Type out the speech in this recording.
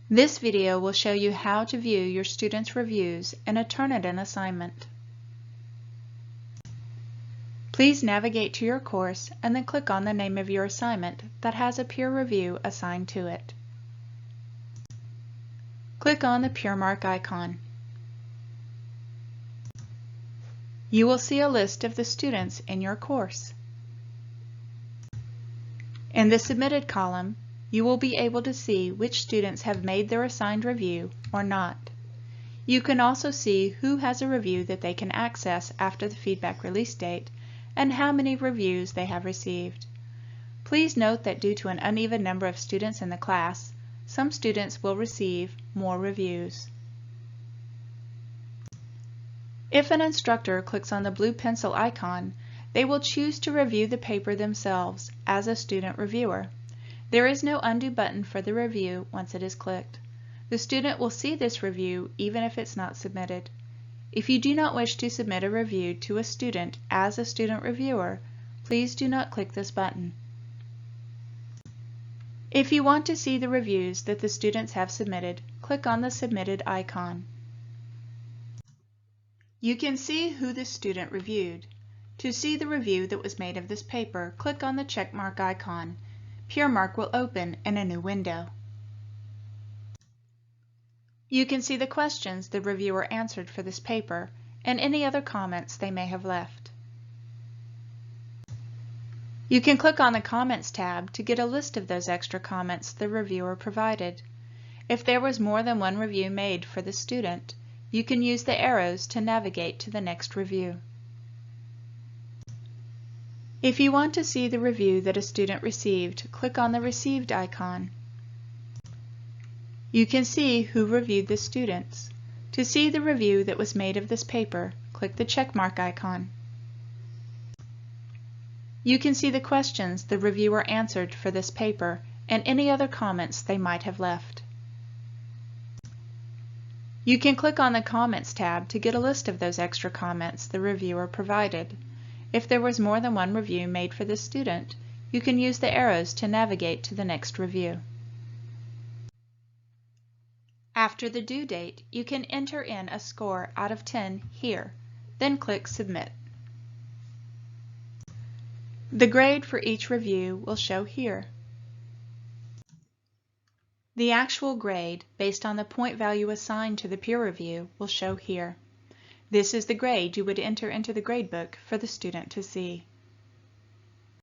This video will show you how to view your students' reviews in a Turnitin assignment. Please navigate to your course and then click on the name of your assignment that has a peer review assigned to it. Click on the PeerMark icon. You will see a list of the students in your course. In the Submitted column, you will be able to see which students have made their assigned review or not. You can also see who has a review that they can access after the feedback release date and how many reviews they have received. Please note that due to an uneven number of students in the class, some students will receive more reviews. If an instructor clicks on the blue pencil icon, they will choose to review the paper themselves as a student reviewer. There is no undo button for the review once it is clicked. The student will see this review even if it's not submitted. If you do not wish to submit a review to a student as a student reviewer, please do not click this button. If you want to see the reviews that the students have submitted, click on the Submitted icon. You can see who the student reviewed. To see the review that was made of this paper, click on the checkmark icon. PeerMark will open in a new window. You can see the questions the reviewer answered for this paper and any other comments they may have left. You can click on the Comments tab to get a list of those extra comments the reviewer provided. If there was more than one review made for the student, you can use the arrows to navigate to the next review. If you want to see the review that a student received, click on the Received icon. You can see who reviewed the students. To see the review that was made of this paper, click the checkmark icon. You can see the questions the reviewer answered for this paper and any other comments they might have left. You can click on the Comments tab to get a list of those extra comments the reviewer provided. If there was more than one review made for this student, you can use the arrows to navigate to the next review. After the due date, you can enter in a score out of 10 here, then click Submit. The grade for each review will show here. The actual grade, based on the point value assigned to the peer review, will show here. This is the grade you would enter into the gradebook for the student to see.